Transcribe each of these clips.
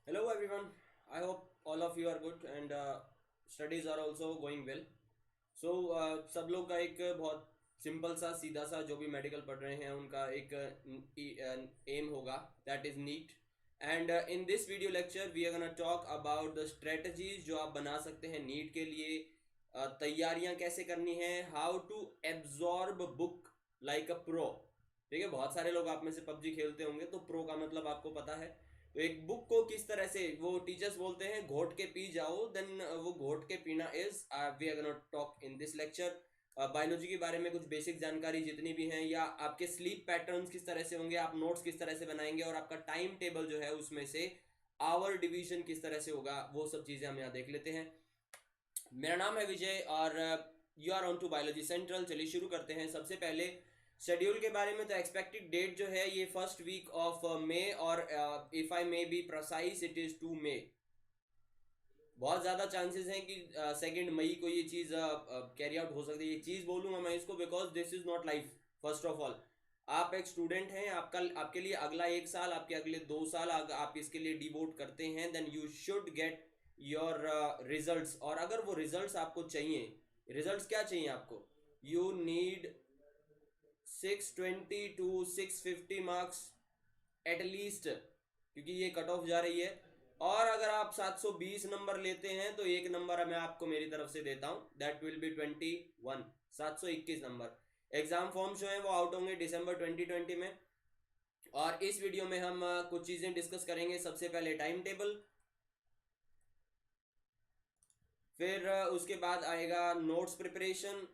Hello everyone. I hope all of you are good and studies are also going well. So सब लोग का एक बहुत simple सा सीधा सा जो भी मेडिकल पढ़ रहे हैं उनका एक एम होगा that is NEET and in this video lecture we are gonna talk about the strategies जो आप बना सकते हैं नीट के लिए तैयारियां कैसे करनी है how to absorb book like a pro. ठीक है, बहुत सारे लोग आप में से पबजी खेलते होंगे तो प्रो का मतलब आपको पता है। तो एक बुक को किस तरह से वो टीचर्स बोलते हैं घोट के पी जाओ, देन वो घोट के पीना is we are gonna talk in this lecture. Biology के बारे में कुछ बेसिक जानकारी जितनी भी हैं या आपके स्लीप पैटर्न्स किस तरह से होंगे, आप नोट्स किस तरह से बनाएंगे और आपका टाइम टेबल जो है उसमें से आवर डिवीजन किस तरह से होगा, वो सब चीज़ें हम यहाँ देख लेते हैं। मेरा नाम है विजय और you are on to biology central. चलिए शुरू करते हैं। सबसे पहले शेड्यूल के बारे में, तो एक्सपेक्टेड डेट जो है ये फर्स्ट वीक ऑफ मे और if I may be precise it is 2 मई। बहुत ज़्यादा चांसेस हैं कि 2 मई को ये चीज़ कैरी आउट हो सकती है। ये चीज़ बोलूँगा मैं इसको because this is not life. First of all आप एक स्टूडेंट हैं, आपका आपके लिए अगला 1 साल, आपके अगले 2 साल आप इसके लिए डिवोट करते हैं, then you should get your results. और अगर वो रिजल्ट्स आपको चाहिए, रिजल्ट्स क्या चाहिए आपको, you need 620 to 650 marks at least, क्योंकि ये कट ऑफ जा रही है। और अगर आप 720 नंबर लेते हैं तो एक नंबर मैं आपको मेरी तरफ से देता हूं, that will B 21, 721 number. Exam form जो है वो आउट होंगे दिसंबर 2020 में। और इस वीडियो में हम कुछ चीज़ें डिस्कस करेंगे। सबसे पहले टाइम टेबल, फिर उसके बाद आएगा नोट्स प्रिपरेशन,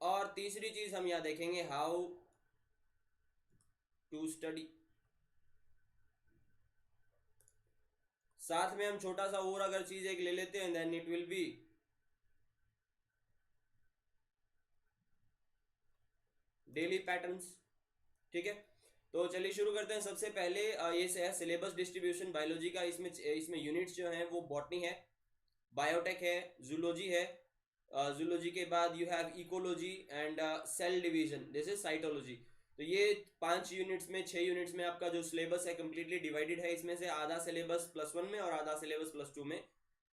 और तीसरी चीज़ हम यहाँ देखेंगे हाउ टू स्टडी। साथ में हम छोटा सा और अगर चीज़ एक ले लेते हैं then it will be daily patterns. ठीक है, तो चलिए शुरू करते हैं। सबसे पहले ये है सिलेबस डिस्ट्रीब्यूशन बायोलॉजी का। इसमें इसमें यूनिट्स जो हैं वो बॉटनी है, बायोटेक है, जूलॉजी है। जूलॉजी के बाद you have ecology and cell division, this is cytology. तो ये 5 यूनिट्स में 6 यूनिट्स में आपका जो सिलेबस है कम्प्लीटली डिवाइडेड है। इसमें से आधा सिलेबस +1 में और आधा सिलेबस +2 में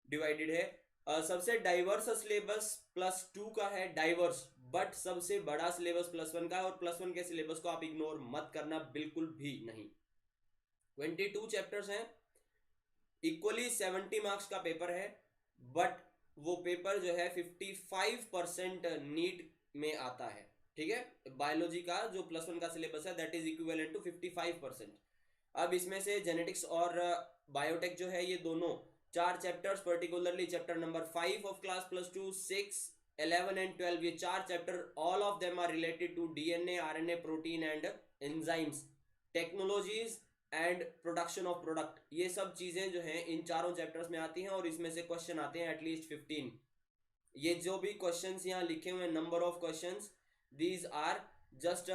डिवाइडेड है। सबसे डाइवर्स सिलेबस +2 का है, डाइवर्स, बट सबसे बड़ा सिलेबस +1 का है। और +1 के सिलेबस को आप इग्नोर मत करना, बिल्कुल भी नहीं। 22 चैप्टर्स हैं, इक्वली 70 मार्क्स का पेपर है, बट वो पेपर जो है 55% नीट में आता है। ठीक है, बायोलॉजी का जो +1 का सिलेबस है दैट इज इक्विवेलेंट टू 55%। अब इसमें से जेनेटिक्स और बायोटेक जो है ये दोनों 4 chapters, particularly chapter number 5 of class +2, 6, 11 and 12, ये 4 chapter all of them are related to DNA, RNA, protein and enzymes, technologies and production of product. ये सब चीजें जो हैं इन चारों चैप्टर्स में आती हैं और इसमें से क्वेश्चन आते हैं एटलीस्ट 15। ये जो भी क्वेश्चंस यहाँ लिखे हुए हैं, number of questions, these are just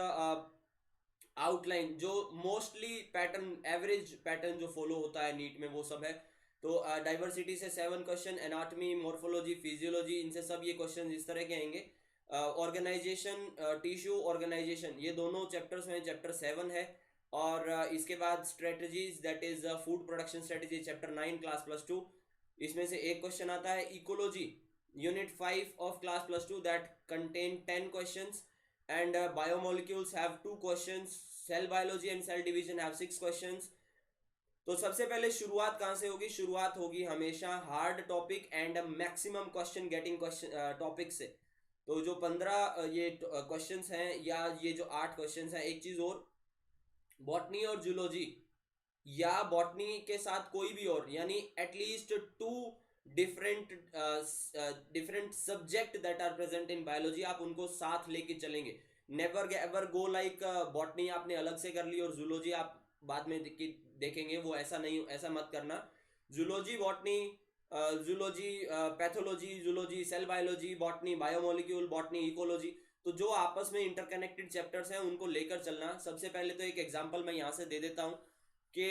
outline. जो मोस्टली पैटर्न, एवरेज पैटर्न जो फॉलो होता है नीट में वो सब है। तो डाइवर्सिटी से 7 क्वेश्चन, एनाटॉमी, मॉर्फोलॉजी, फिजियोलॉजी, इनसे सब ये क्वेश्चन इस तरह के आएंगे। ऑर्गेनाइजेशन, टिश्यू ऑर्गेनाइजेशन, ये दोनों चैप्टर्स में चैप्टर 7 है। और इसके बाद strategies, that is food production strategy, chapter 9 class +2, इसमें से एक क्वेश्चन आता है। Ecology, unit 5 of class +2, that contain 10 questions and biomolecules have 2 questions, cell biology and cell division have 6 questions. तो सबसे पहले शुरुआत कहाँ से होगी, शुरुआत होगी हमेशा hard topic and maximum question getting question topic से। तो जो 15 ये क्वेश्चंस हैं या ये जो 8 क्वेश्चंस हैं, एक चीज और, बॉटनी और जूलॉजी या बॉटनी के साथ कोई भी और, यानी at least 2 different different subject that are present in biology, आप उनको साथ लेके चलेंगे। Never ever go like botany आपने अलग से कर ली और जूलॉजी आप बाद में देखेंगे, वो ऐसा नहीं, ऐसा मत करना। Zoology botany, zoology pathology, zoology cell biology, botany biomolecule, botany ecology, तो जो आपस में इंटरकनेक्टेड चैप्टर्स हैं उनको लेकर चलना। सबसे पहले तो एक एग्जांपल मैं यहाँ से दे देता हूँ कि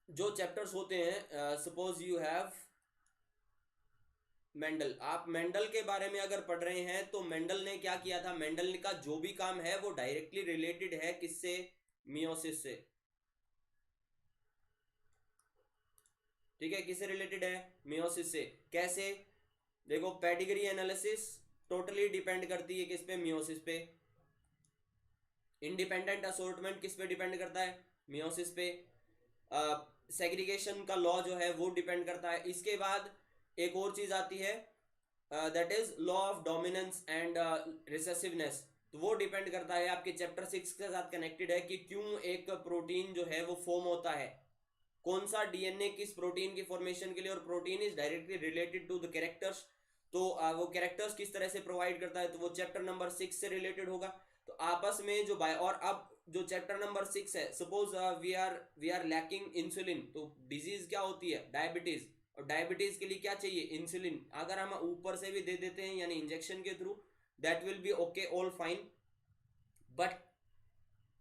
जो चैप्टर्स होते हैं, सपोज यू हैव मेंडल। आप मेंडल के बारे में अगर पढ़ रहे हैं तो मेंडल ने क्या किया था, मेंडल का जो भी काम है वो डायरेक्टली रिलेटेड है किससे, मियोसिस से। ठीक है, किससे रिलेटेड है? मियोसिस से। कैसे? देखो, पेडिग्री एनालिसिस टोटली डिपेंड करती है किस पे? मियोसिस पे। इंडिपेंडेंट असोर्टमेंट किस पे डिपेंड करता है? मियोसिस पे। सेग्रीगेशन का लॉ जो है वो डिपेंड करता है। इसके बाद एक और चीज आती है, that is law of dominance and recessiveness. तो वो डिपेंड करता है आपके चैप्टर 6 के साथ कनेक्टेड है कि क्यों एक प्रोटीन जो है वो फॉर्म होता है, कौन सा डीएनए किस प्रोटीन की फॉर्मेशन के लिए, और protein is directly related to the characters. तो वो कैरेक्टर्स किस तरह से प्रोवाइड करता है, तो वो चैप्टर नंबर 6 से रिलेटेड होगा। तो आपस में जो बाय, और अब जो चैप्टर नंबर 6 है, suppose we are lacking insulin, तो डिजीज क्या होती है? डायबिटीज। और डायबिटीज के लिए क्या चाहिए? इंसुलिन। अगर हम ऊपर से भी दे देते हैं यानी इंजेक्शन के through, that will B okay, all fine, but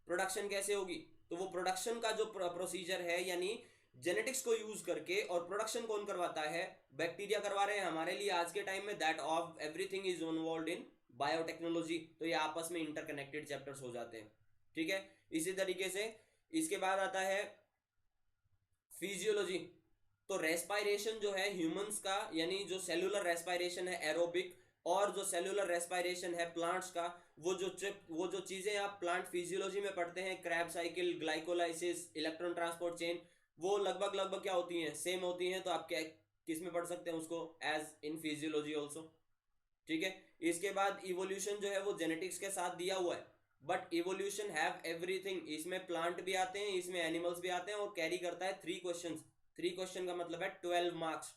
production कैसे होगी? तो वो प्रोडक्शन का जो प्रोसीजर है, यानी जेनेटिक्स को यूज करके, और प्रोडक्शन कौन करवाता है? बैक्टीरिया करवा रहे हैं हमारे लिए आज के टाइम में। That of everything is involve in biotechnology. तो ये आपस में इंटरकनेक्टेड चैप्टर्स हो जाते हैं। ठीक है, इसी तरीके से इसके बाद आता है फिजियोलॉजी। तो रेस्पायरेशन जो है ह्यूमंस का, यानी जो सेलुलर रेस्पायरेशन है एरोबिक, और जो सेलुलर रेस्पायरेशन है प्लांट्स का, वो जो चीजें आप प्लांट फिजियोलॉजी में पढ़ते हैं, Krebs cycle, glycolysis, electron transport chain, वो लगभग लगभग क्या होती हैं? सेम होती हैं। तो आप क्या किस में पढ़ सकते हैं उसको? As in physiology also. ठीक है, इसके बाद इवोल्यूशन जो है वो जेनेटिक्स के साथ दिया हुआ है, बट इवोल्यूशन हैव एवरीथिंग। इसमें प्लांट भी आते हैं, इसमें एनिमल्स भी आते हैं, और कैरी करता है 3 क्वेश्चंस। 3 क्वेश्चन का मतलब है 12 मार्क्स।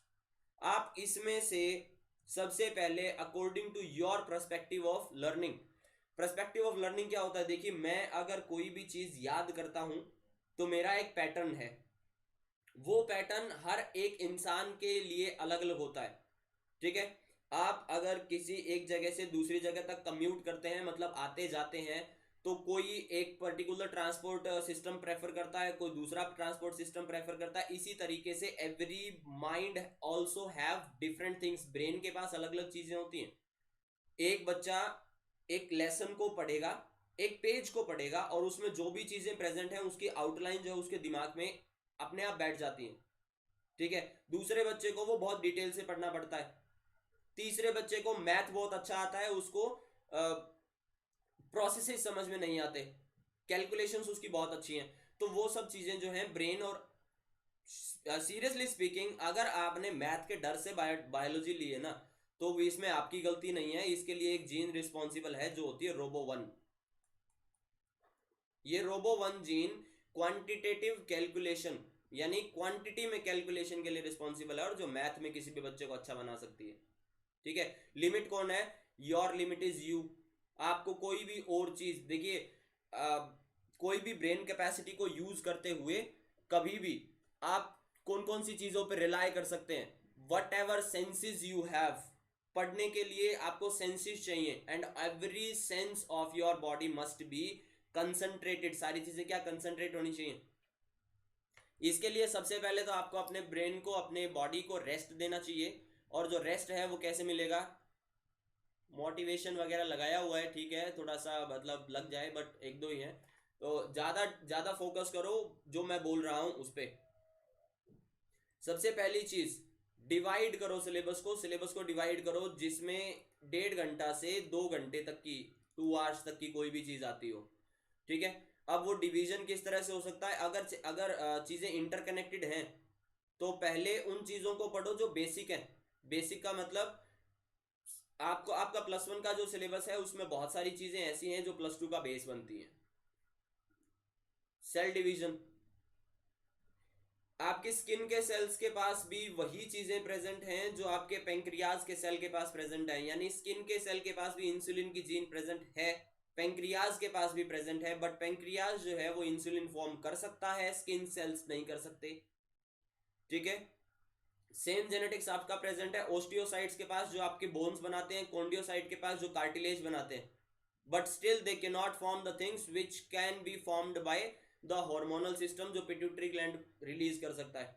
आप इसमें से सबसे पहले according to your perspective of learning, perspective of learning क्या होता है? देखिए, मैं अगर कोई भी चीज याद करता हूं तो मेरा एक पैटर्न है, वो पैटर्न हर एक इंसान के लिए अलग अलग होता है। ठीक है, आप अगर किसी एक जगह से दूसरी जगह तक कम्यूट करते हैं, मतलब आते जाते हैं, तो कोई एक पर्टिकुलर ट्रांसपोर्ट सिस्टम प्रेफर करता है, कोई दूसरा ट्रांसपोर्ट सिस्टम प्रेफर करता है। इसी तरीके से every mind also have different things. Brain के पास अलग अलग चीजें होती हैं। एक बच्चा एक लेसन को पढ़ेगा, एक पेज को पढ़ेगा, और उसमें जो भी चीजें प्रेजेंट हैं उसकी आउटलाइन जो है उसके दिमाग में अपने आप बैठ जाती हैं। ठीक है, दूसरे बच्चे को वो बहुत डिटेल से पढ़ना पड़ता है। तीसरे बच्चे को मैथ बहुत अच्छा आता है, उसको प्रोसेसेस समझ में नहीं आते, कैलकुलेशंस उसकी बहुत अच्छी हैं। तो वो सब चीजें जो हैं ब्रेन, और सीरियसली स्पीकिंग अगर आपने मैथ के डर से बायोलॉजी ली है ना, तो इसमें आपकी गलती नहीं है। इसके लिए एक जीन रिस्पॉन्सिबल है जो होती है रोबो1। ये रोबो1 जीन क्वांटिटेटिव कैलकुलेशन, यानी क्वांटिटी में कैलकुलेशन के लिए रिस्पॉन्सिबल है, और जो मैथ में किसी भी बच्चे को अच्छा बना सकती है। ठीक है, लिमिट कौन है? Your limit is you. आपको कोई भी और चीज, देखिए, कोई भी ब्रेन कैपेसिटी को यूज करते हुए कभी भी आप कौन कौन सी चीजों पर रिलाय कर सकते हैं? What ever senses you have. पढ़ने के लिए आपको सेंसेस चाहिए, and every sense of your body must be concentrated. सारी चीजें क्या? कंसंट्रेट होनी चाहिए। इसके लिए सबसे पहले तो आपको अपने ब्रेन को, अपने बॉडी को रेस्ट देना चाहिए। और जो रेस्ट है वो कैसे मिलेगा? मोटिवेशन वगैरह लगाया हुआ है, ठीक है, थोड़ा सा मतलब लग जाए, बट एक दो ही है। तो ज्यादा ज्यादा फोकस करो जो मैं बोल रहा हूं उस पर। सबसे पहली चीज, डिवाइड करो सिलेबस को डिवाइड करो, जिसमें 1.5 घंटा से 2 घंटे तक की, 2 आवर्स तक की कोई भी चीज आती हो। ठीक है, अब वो डिवीजन किस तरह से हो सकता है? अगर चीजें इंटरकनेक्टेड हैं, तो पहले उन चीजों को पढ़ो जो बेसिक है। बेसिक का मतलब आपको, आपका +1 का जो सिलेबस है उसमें बहुत सारी चीजें ऐसी हैं जो +2 का बेस बनती हैं। सेल डिवीजन, आपके स्किन के सेल्स के पास भी वही चीजें प्रेजेंट हैं जो आपके पेंक्रियाज के सेल के पास प्रेजेंट है। यानी स्किन के सेल के पास भी इंसुलिन की जीन प्रेजेंट है, पेंक्रियाज के पास भी प्रेजेंट है, बट पेंक्रियाज जो है वो इंसुलिन फॉर्म कर सकता है, स्किन सेल्स नहीं कर सकते। ठीक है, सेम जेनेटिक्स आपका प्रेजेंट है ओस्टियोसाइट्स के पास जो आपके बोन्स बनाते हैं, कॉन्डियोसाइट के पास जो कार्टिलेज बनाते हैं, but still they can not form the things which can be formed by the hormonal system जो पिट्यूटरी ग्लैंड रिलीज कर सकता है।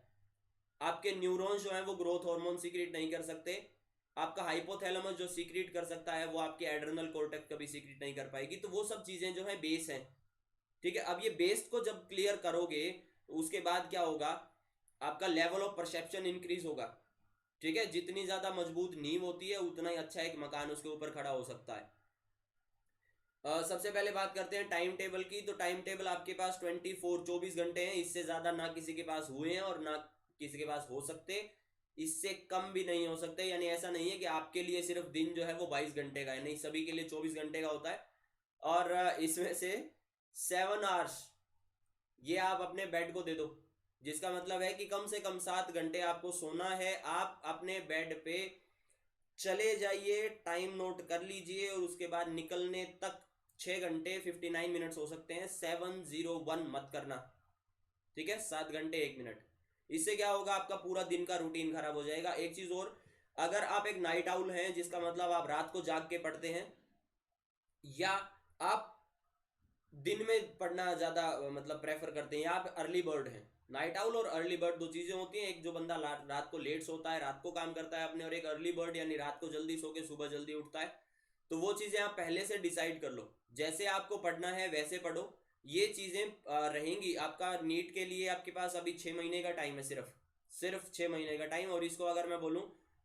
आपके न्यूरॉन्स जो है वो ग्रोथ हार्मोन सीक्रेट नहीं कर सकते। आपका हाइपोथैलेमस जो सीक्रेट कर सकता है वो आपके एड्रेनल कॉर्टेक्स कभी सीक्रेट नहीं कर पाएगी। तो वो सब चीजें जो है बेस हैं। ठीक है, अब ये बेस को जब क्लियर करोगे तो उसके बाद क्या होगा? आपका लेवल ऑफ परसेप्शन इंक्रीज होगा। ठीक है, जितनी ज्यादा मजबूत नींव होती है उतना ही अच्छा एक मकान उसके ऊपर खड़ा हो सकता है। सबसे पहले बात करते हैं टाइम टेबल की। तो टाइम टेबल आपके पास 24 घंटे हैं, इससे ज्यादा ना किसी के पास हुए हैं और ना किसी के पास हो सकते, इससे कम भी नहीं हो सकते। यानी ऐसा नहीं है कि आपके लिए सिर्फ दिन जो है वो 22 घंटे का है, नहीं, सभी के लिए 24 घंटे का होता है। और इसमें से 7 आवर्स ये आप अपने बेड को दे दो, जिसका मतलब है कि कम से कम 7 घंटे आपको सोना है। आप अपने बेड पे चले जाइए, टाइम नोट कर लीजिए, और उसके बाद निकलने तक 6 घंटे 59 मिनट्स हो सकते हैं। 701 मत करना, ठीक है, 7 घंटे 1 मिनट। इससे क्या होगा, आपका पूरा दिन का रूटीन खराब हो जाएगा। एक चीज और, अगर आप एक नाइट आउल हैं, जिसका मतलब आप रात को जाग के पढ़ते हैं, या आप दिन में पढ़ना ज्यादा मतलब प्रेफर करते हैं, या आप अर्ली बर्ड हैं। नाइट आउल और अर्ली बर्ड दो चीजें होती हैं। एक जो बंदा रात को लेट सोता है, रात को काम करता है अपने, और एक अर्ली बर्ड यानी रात को जल्दी सो के सुबह जल्दी उठता है। तो वो चीजें आप पहले से डिसाइड कर लो, जैसे आपको पढ़ना है वैसे पढ़ो। ये चीजें रहेंगी। आपका नीट के लिए आपके पास अभी 6 महीने का टाइम है, सिर्फ 6 महीने का टाइम। और इसको अगर मैं बोलूं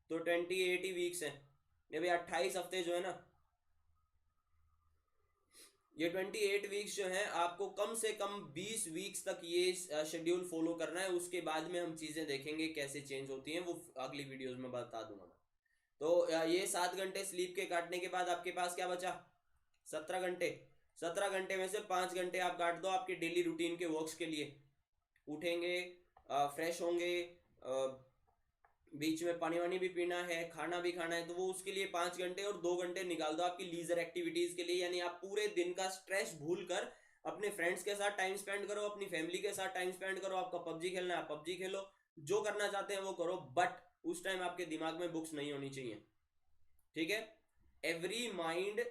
तो 28 वीक्स है, ये भी 28 हफ्ते जो है ना, ये 28 वीक्स जो है, आपको कम से कम 20 वीक्स तक ये शेड्यूल फॉलो करना है। उसके बाद में हम चीजें देखेंगे कैसे चेंज होती हैं, वो अगली वीडियोस में बता दूंगा मैं। तो ये 7 घंटे स्लीप के काटने के बाद आपके पास क्या बचा, 17 घंटे। 17 घंटे में से 5 घंटे आप काट दो आपके डेली रूटीन के वर्क्स के लिए। उठेंगे, फ्रेश होंगे, बीच में पानी वानी भी पीना है, खाना भी खाना है, तो वो उसके लिए 5 घंटे, और 2 घंटे निकाल दो आपकी लीजर एक्टिविटीज के लिए। यानी आप पूरे दिन का स्ट्रेस भूल कर अपने फ्रेंड्स के साथ टाइम स्पेंड करो, अपनी फैमिली के साथ टाइम स्पेंड करो। आपका पबजी खेलना है पबजी खेलो, जो करना चाहते हैं वो करो, बट उस टाइम आपके दिमाग में बुक्स नहीं होनी चाहिए। ठीक है, एवरी माइंड,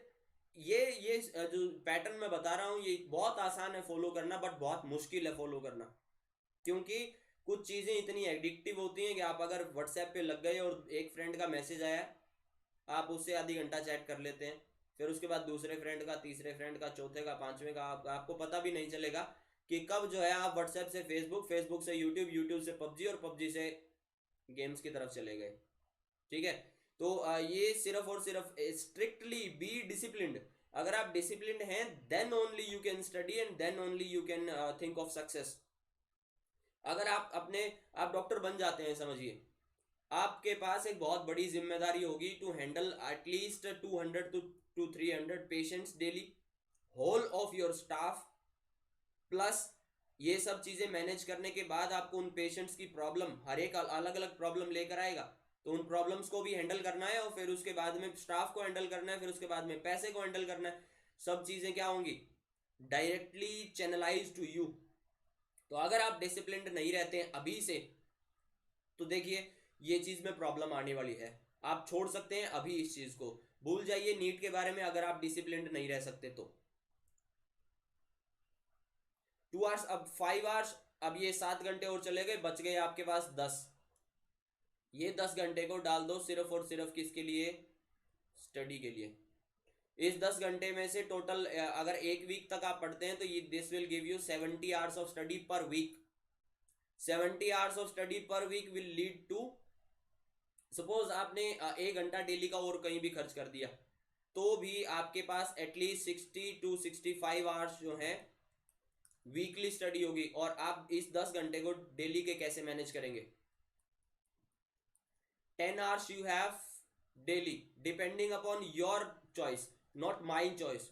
ये जो पैटर्न मैं बता रहा हूं ये बहुत आसान है फॉलो करना, बट बहुत मुश्किल है फॉलो करना। क्योंकि कुछ चीजें इतनी एडिक्टिव होती हैं कि आप अगर व्हाट्सएप पे लग गए और एक फ्रेंड का मैसेज आया, आप उससे आधी घंटा चैट कर लेते हैं, फिर उसके बाद दूसरे फ्रेंड का, तीसरे फ्रेंड का, चौथे का, पांचवें का, आपको पता भी नहीं चलेगा कि कब जो है आप व्हाट्सएप से फेसबुक, फेसबुक से यूट्यूब, यूट्यूब से पबजी, और पबजी से गेम्स की तरफ चले गए। ठीक है, तो ये सिर्फ और सिर्फ स्ट्रिक्टली बी डिसिप्लिन्ड। अगर आप डिसिप्लिन्ड हैं, then only you can study and then only you can think of success. अगर आप डॉक्टर बन जाते हैं, समझिए आपके पास एक बहुत बड़ी जिम्मेदारी होगी to handle at least 200 to 300 patients daily, whole of your staff, plus ये सब चीजें मैनेज करने के बाद आपको उन पेशेंट्स की प्रॉब्लम, हर एक अलग अलग प्रॉब्लम लेकर आएगा, तो उन प्रॉब्लम्स को भी हैंडल करना है, और फिर उसके बाद में स्टाफ को हैंडल करना है, फिर उसके बाद में पैसे को हैंडल करना है। सब चीजें क्या होंगी, डायरेक्टली चैनलाइज टू यू। तो अगर आप डिसिप्लिन्ड नहीं रहते हैं अभी से, तो देखिए ये चीज में प्रॉब्लम आने वाली है। आप छोड़ सकते हैं अभी इस चीज को, भूल जाइए नीट के बारे में अगर आप डिसिप्लिन्ड नहीं रह सकते तो। 2 आवर्स, अब 5 आवर्स, अब ये 7 घंटे और चले गए, बच गए आपके पास 10। ये 10 घंटे को डाल दो सिर्फ और सिर्फ किसके लिए, स्टडी के लिए। इस 10 घंटे में से टोटल अगर एक वीक तक आप पढ़ते हैं तो ये this will give you 70 hours of study per week. 70 hours of study per week will lead to, suppose आपने 1 घंटा डेली का और कहीं भी खर्च कर दिया, तो भी आपके पास एटलीस्ट 60 टू 65 आवर्स जो है वीकली स्टडी होगी। और आप इस 10 घंटे को डेली के कैसे मैनेज करेंगे, 10 hours you have daily, depending upon your choice, not my choice.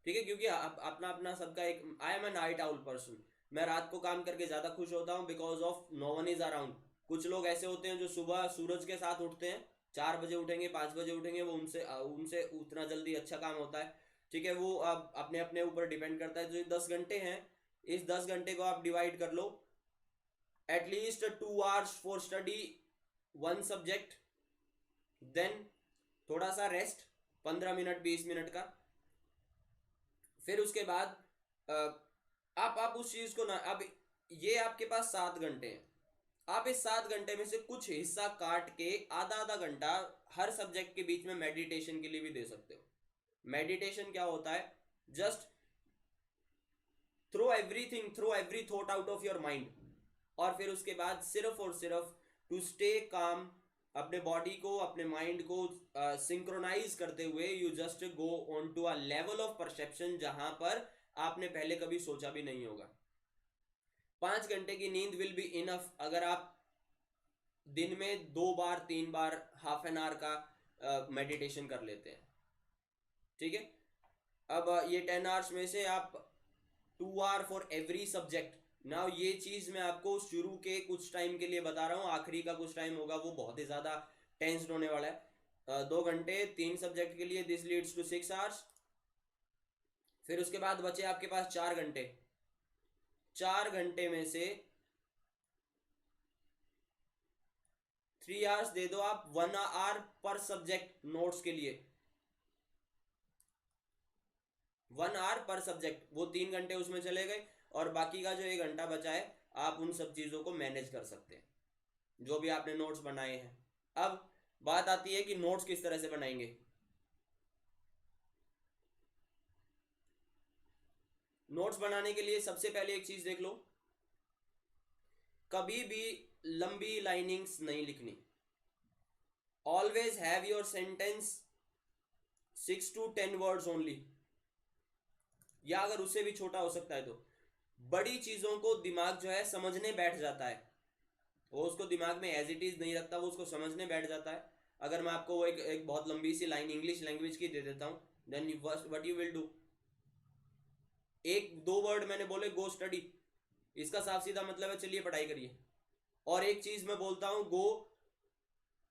ठीक है, क्योंकि अपना अपना सबका एक, I am a night owl person, मैं रात को काम करके ज्यादा खुश होता हूँ because of no one is around. कुछ लोग ऐसे होते हैं जो सुबह सूरज के साथ उठते हैं, 4 बजे उठेंगे, 5 बजे उठेंगे, वो उनसे उनसे उतना जल्दी अच्छा काम होता है। ठीक है, वो अब अपने अपने ऊपर डिपेंड करता है। जो 10 घंटे हैं, इस 10 घंटे को आप डिवाइड कर लो, at least 2 hours for study one subject, then थोड़ा सा रेस्ट 15 मिनट 20 मिनट का, फिर उसके बाद आप उस चीज को ना, अब ये आपके पास 7 घंटे हैं, आप इस 7 घंटे में से कुछ हिस्सा काट के आधा आधा घंटा हर सब्जेक्ट के बीच में मेडिटेशन के लिए भी दे सकते हो। मेडिटेशन क्या होता है, just throw every thought out of your mind. और फिर उसके बाद सिर्फ और सिर्फ टू स्टे काम, अपने बॉडी को, अपने माइंड को सिंक्रोनाइज करते हुए you just go on to a level of perception जहां पर आपने पहले कभी सोचा भी नहीं होगा। 5 घंटे की नींद विल बी इनफ अगर आप दिन में 2 बार 3 बार हाफ एन आवर का मेडिटेशन कर लेते हैं। ठीक है, अब ये 10 आवर्स में से आप 2 hour for every subject. Now ये चीज मैं आपको शुरू के कुछ टाइम के लिए बता रहा हूँ, आखिरी का कुछ टाइम होगा वो बहुत ही ज्यादा टेंस्ड होने वाला है। 2 घंटे 3 सब्जेक्ट के लिए, दिस लीड्स टू 6 आवर्स। फिर उसके बाद बचे आपके पास 4 घंटे। 4 घंटे में से 3 आवर्स दे दो आप 1 आवर पर सब्जेक्ट नोट्स के लिए। 1 आवर पर सब्जेक्ट, वो 3 घंटे उसमें चले गए और बाकी का जो 1 घंटा बचा है आप उन सब चीजों को मैनेज कर सकते हैं जो भी आपने नोट्स बनाए हैं। अब बात आती है कि नोट्स किस तरह से बनाएंगे। नोट्स बनाने के लिए सबसे पहले एक चीज देख लो, कभी भी लंबी लाइनिंग्स नहीं लिखनी। Always have your sentence 6 to 10 words only, या अगर उससे भी छोटा हो सकता है तो। बड़ी चीजों को दिमाग जो है समझने बैठ जाता है, वो उसको दिमाग में एज इट इज नहीं रखता, वो उसको समझने बैठ जाता है। अगर मैं आपको वो एक बहुत लंबी सी लाइन इंग्लिश लैंग्वेज की दे देता हूँ, then what you will do, 1-2 word मैंने बोले गो स्टडी, इसका साफ सीधा मतलब है चलिए पढ़ाई करिए। और एक चीज मैं बोलता हूँ go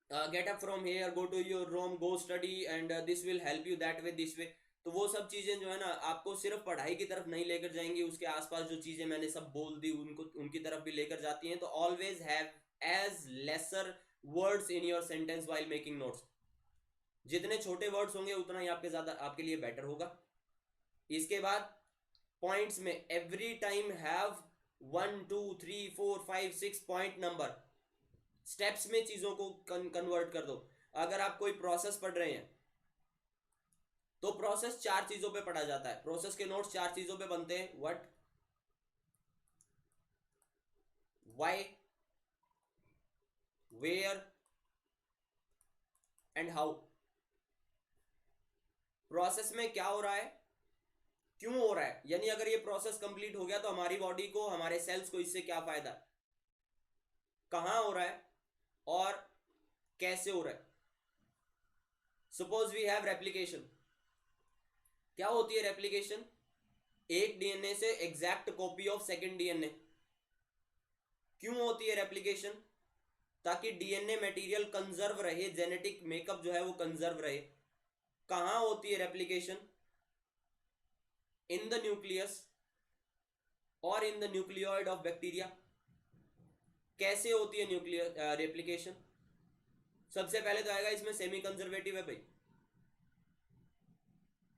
get up from here, go to your room, go study and this will help you that way this way. तो वो सब चीजें जो है ना आपको सिर्फ पढ़ाई की तरफ नहीं लेकर जाएंगी, उसके आसपास जो चीजें मैंने सब बोल दी उनको उनकी तरफ भी लेकर जाती हैं। तो always have as lesser words in your sentence while making notes. जितने छोटे वर्ड्स होंगे उतना ही आपके ज्यादा आपके लिए बेटर होगा। इसके बाद पॉइंट्स में every time have 1 2 3 4 5 6 point number. Steps में चीजों को कन्वर्ट कर दो। अगर आप कोई प्रोसेस पढ़ रहे हैं तो प्रोसेस 4 चीजों पे पढ़ा जाता है, प्रोसेस के नोट्स 4 चीजों पे बनते हैं, what, why, where and how. Process में क्या हो रहा है, क्यों हो रहा है, यानी अगर ये प्रोसेस कंप्लीट हो गया तो हमारी बॉडी को, हमारे सेल्स को इससे क्या फायदा है, कहां हो रहा है और कैसे हो रहा है। Suppose we have replication. क्या होती है रेप्लिकेशन, एक डीएनए से exact copy of second DNA. क्यों होती है रेप्लिकेशन, ताकि डीएनए मटेरियल कंजर्व रहे, जेनेटिक मेकअप जो है वो कंजर्व रहे। कहां होती है रेप्लिकेशन, इन द न्यूक्लियस और in the nucleoid of bacteria. कैसे होती है न्यूक्लियर रेप्लिकेशन, सबसे पहले तो आएगा इसमें सेमी कंजर्वेटिव है भाई,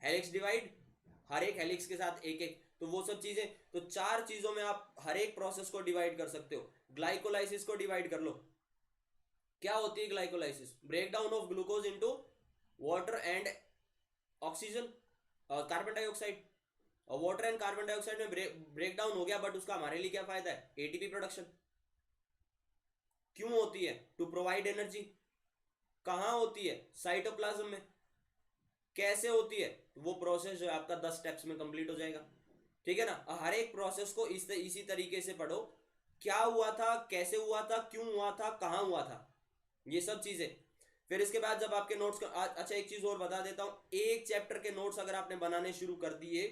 हेलिक्स डिवाइड, हर एक हेलिक्स के साथ एक एक, तो वो सब चीजें, तो 4 चीजों में आप हर एक प्रोसेस को डिवाइड कर सकते हो। ग्लाइकोलाइसिस को डिवाइड कर लो। क्या होती है glycolysis, break down of glucose into water and oxygen, carbon dioxide. और वाटर एंड कार्बन डाइऑक्साइड में ब्रेक डाउन हो गया, बट उसका हमारे लिए क्या फायदा है, एटीपी प्रोडक्शन। क्यों होती है, टू प्रोवाइड एनर्जी। कहां होती है, साइटोप्लाज्म में। कैसे होती है, वो प्रोसेस जो है आपका 10 स्टेप्स में कंप्लीट हो जाएगा। ठीक है ना, हर एक प्रोसेस को इसी तरीके से पढ़ो, क्या हुआ था, कैसे हुआ था, क्यों हुआ था, कहां हुआ था, ये सब चीजें। फिर इसके बाद जब आपके नोट्स अच्छा एक चीज और बता देता हूं, एक चैप्टर के नोट्स अगर आपने बनाने शुरू कर दिए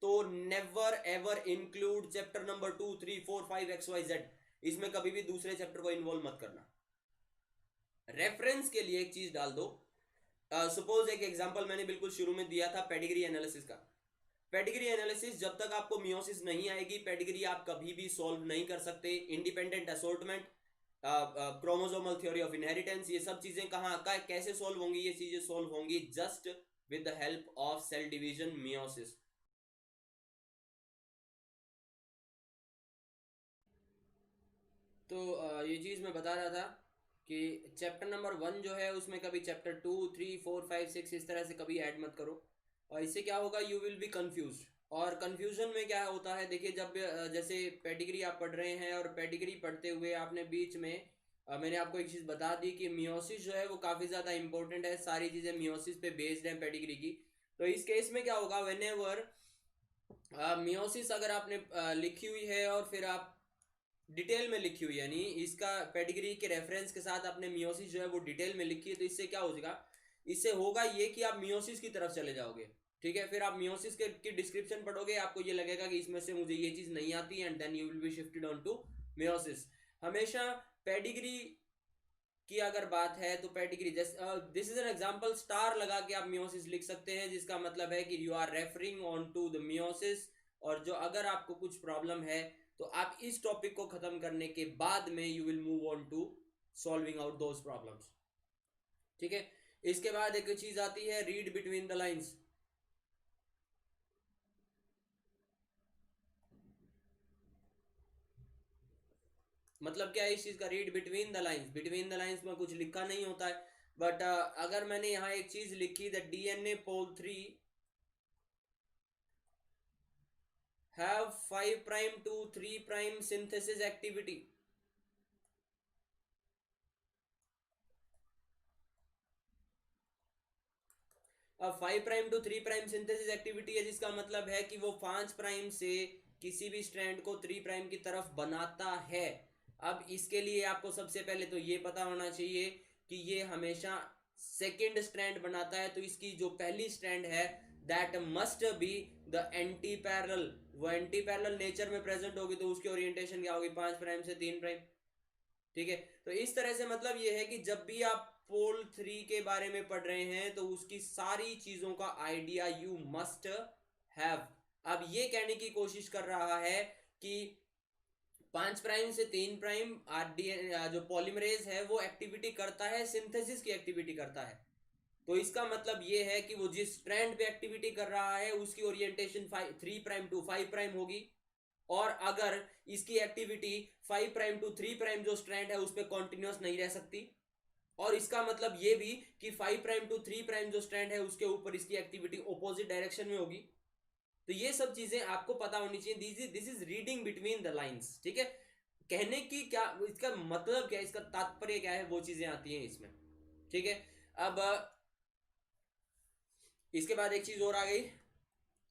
तो never ever include chapter number 2 3 4 5 XYZ, इसमें कभी भी दूसरे चैप्टर को इन्वॉल्व मत करना। रेफरेंस के लिए एक चीज डाल दो। सपोज एक एग्जांपल मैंने बिल्कुल शुरू में दिया था पेडिग्री एनालिसिस का। पेडिग्री एनालिसिस, जब तक आपको मियोसिस नहीं आएगी पेडिग्री आप कभी भी सॉल्व नहीं कर सकते। Independent assortment, chromosomal theory of inheritance, ये सब चीजें कहाँ कैसे सॉल्व होंगी, ये चीजें सॉल्व होंगी just with the help of cell division meiosis. तो ये चीज मैं बता रहा था कि चैप्टर नंबर 1 जो है उसमें कभी चैप्टर 2 3 4 5 6 इस तरह से कभी ऐड मत करो, और इससे क्या होगा, यू विल बी कंफ्यूज और कंफ्यूजन में क्या होता है, देखिए जब जैसे पेडिग्री आप पढ़ रहे हैं और पेडिग्री पढ़ते हुए आपने बीच में मैंने आपको एक चीज बता दी कि मियोसिस जो है वो काफी ज्यादा इंपॉर्टेंट है, सारी चीजें मियोसिस पे बेस्ड है पेडिग्री की। तो इस केस में क्या होगा, वेन एवर मियोसिस अगर आपने लिखी हुई है और फिर आप डिटेल में लिखी हुई है, यानी इसका पेडिग्री के रेफरेंस के साथ आपने मियोसिस जो है वो डिटेल में लिखी है, तो इससे क्या हो जाएगा, इससे होगा ये कि आप मियोसिस की तरफ चले जाओगे। ठीक है, फिर आप मियोसिस के की डिस्क्रिप्शन पढ़ोगे, आपको ये लगेगा कि इसमें से मुझे ये चीज नहीं आती, and then you will be shifted on to meiosis. हमेशा पेडिग्री की अगर बात है तो pedigree, this is an example, star लगा के आप मियोसिस लिख सकते हैं, जिसका मतलब है कि you are referring on to the meiosis. और जो अगर आपको कुछ प्रॉब्लम है तो आप इस टॉपिक को खत्म करने के बाद में you will move on to solving out those problems. ठीक है, इसके बाद एक चीज आती है रीड बिटवीन द लाइंस। मतलब क्या है इस चीज का, read between the lines, between the lines में कुछ लिखा नहीं होता है, बट अगर मैंने यहां एक चीज लिखी, the DNA pole 3 have 5 prime to 3 prime synthesis activity। अब 5 prime to 3 prime synthesis activity है, जिसका मतलब है कि वो 5 प्राइम से किसी भी स्ट्रैंड को 3 प्राइम की तरफ बनाता है। अब इसके लिए आपको सबसे पहले तो ये पता होना चाहिए कि ये हमेशा सेकेंड स्ट्रैंड बनाता है, तो इसकी जो पहली स्ट्रैंड है that must be the anti parallel. वो एंटी पैरेलल नेचर में प्रेजेंट होगी, तो उसकी ओरिएंटेशन क्या होगी, 5 प्राइम से 3 प्राइम। ठीक है, तो इस तरह से मतलब ये है कि जब भी आप पोल 3 के बारे में पढ़ रहे हैं तो उसकी सारी चीजों का आइडिया यू मस्ट हैव। अब ये कहने की कोशिश कर रहा है कि 5 प्राइम से 3 प्राइम आरडीएन जो पॉलीमरेज है वो एक्टिविटी करता है, सिंथेसिस की एक्टिविटी करता है। तो इसका मतलब ये है कि वो जिस स्ट्रैंड पे एक्टिविटी कर रहा है उसकी ओरिएंटेशन 3 प्राइम टू 5 प्राइम होगी, और अगर इसकी एक्टिविटी 5 प्राइम टू 3 प्राइम जो स्ट्रैंड है उस पर कॉन्टिन्यूस नहीं रह सकती, और इसका मतलब ये भी कि 5 प्राइम टू 3 प्राइम जो स्ट्रैंड है उसके ऊपर इसकी एक्टिविटी ऑपोजिट डायरेक्शन में होगी। तो ये सब चीजें आपको पता होनी चाहिए, this is reading between the lines. ठीक है, कहने की क्या, इसका मतलब क्या है, इसका तात्पर्य क्या है, वो चीजें आती हैं इसमें। ठीक है, अब इसके बाद एक चीज और आ गई,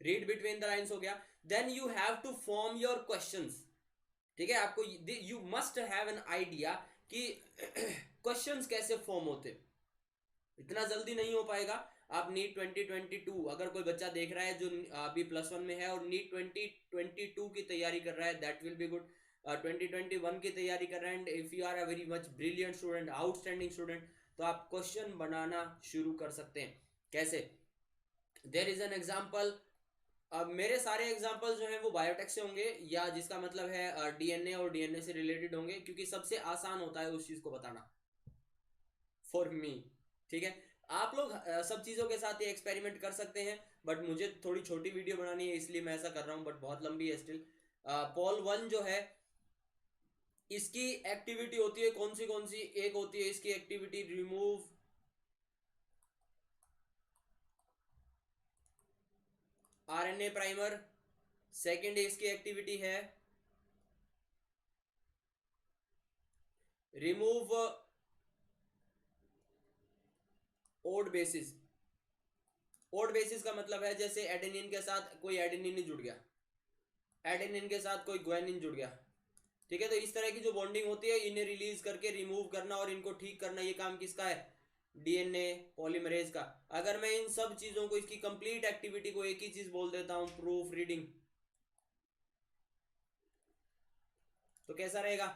रीड बिटवीन द लाइंस हो गया, then you have to form your questions. ठीक है, आपको you must have an idea कि क्वेश्चंस कैसे फॉर्म होते। इतना जल्दी नहीं हो पाएगा। आप नीट 2022 अगर कोई बच्चा देख रहा है जो अभी +1 में है और नीट 2022 की तैयारी कर रहा है, दैट विल बी गुड। 2021 की तैयारी कर रहे हैं, and if you are a very much brilliant student, outstanding student, तो आप क्वेश्चन बनाना शुरू कर सकते हैं। कैसे, देयर इज एन एग्जांपल। अब मेरे सारे एग्जांपल जो हैं वो बायोटेक से होंगे, या जिसका मतलब है डीएनए और डीएनए से रिलेटेड होंगे, क्योंकि सबसे आसान होता है उस चीज को बताना फॉर मी। ठीक है, आप लोग सब चीजों के साथ ये एक्सपेरिमेंट कर सकते हैं, बट मुझे थोड़ी छोटी वीडियो बनानी है इसलिए मैं ऐसा कर रहा हूं, बट बहुत लंबी है स्टिल। पॉल 1 जो है इसकी एक्टिविटी होती है कौन सी, एक होती है इसकी activity remove RNA primer, second इसकी एक्टिविटी है remove odd bases. Odd bases का मतलब है जैसे एडेनिन के साथ कोई एडेनिन जुड़ गया, एडेनिन के साथ कोई ग्वानिन जुड़ गया। ठीक है, तो इस तरह की जो बॉन्डिंग होती है इन्हें रिलीज करके रिमूव करना और इनको ठीक करना, ये काम किसका है, डीएनए पॉलीमरेज का। अगर मैं इन सब चीजों को, इसकी कंप्लीट एक्टिविटी को एक ही चीज बोल देता हूं, प्रूफ रीडिंग, तो कैसा रहेगा,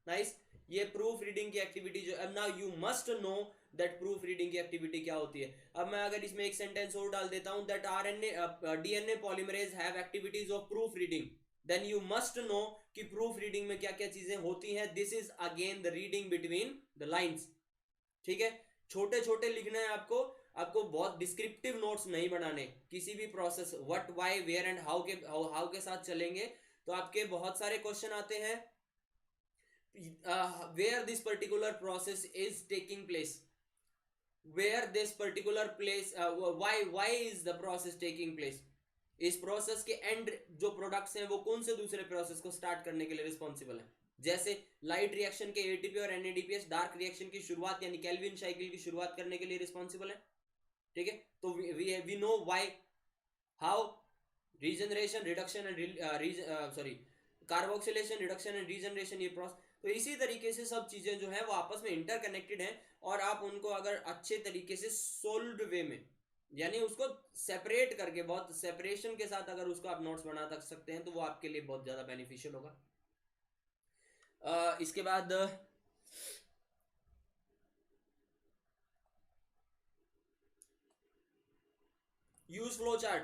नाइस। ये प्रूफ रीडिंग की एक्टिविटी जो, अब now you must know that proof reading की एक्टिविटी क्या होती है। अब मैं अगर इसमें एक सेंटेंस और डाल देता हूं, that RNA DNA polymerase have activities of proof reading, then you must know कि प्रूफ रीडिंग में क्या क्या चीजें होती हैं। This is again the reading between the lines. ठीक है, छोटे छोटे लिखना है आपको, आपको बहुत डिस्क्रिप्टिव नोट्स नहीं बनाने। किसी भी process what why where and how के साथ चलेंगे तो आपके बहुत सारे क्वेश्चन आते हैं, where this particular process is taking place, where this particular place, why is the process taking place, इस प्रोसेस के एंड जो प्रोडक्ट्स हैं वो कौन से दूसरे प्रोसेस को स्टार्ट करने के लिए रिस्पॉन्सिबल है? जैसे लाइट रिएक्शन के एटीपी और एनएडीपीएस डार्क रिएक्शन की शुरुआत यानी केल्विन साइकिल की शुरुआत करने के लिए रिस्पॉन्सिबल है। ठीक है, तो we know why, how regeneration reduction and sorry carboxylation reduction and regeneration, ये प्रोसेस। तो इसी तरीके से सब चीजें जो है वो आपस में इंटरकनेक्टेड हैं, और आप उनको अगर अच्छे तरीके से सोल्ड वे में, यानी उसको सेपरेट करके, बहुत सेपरेशन के साथ अगर उसको आप नोट्स बना सकते हैं तो वो आपके लिए बहुत ज्यादा बेनिफिशियल होगा। इसके बाद use flow chart.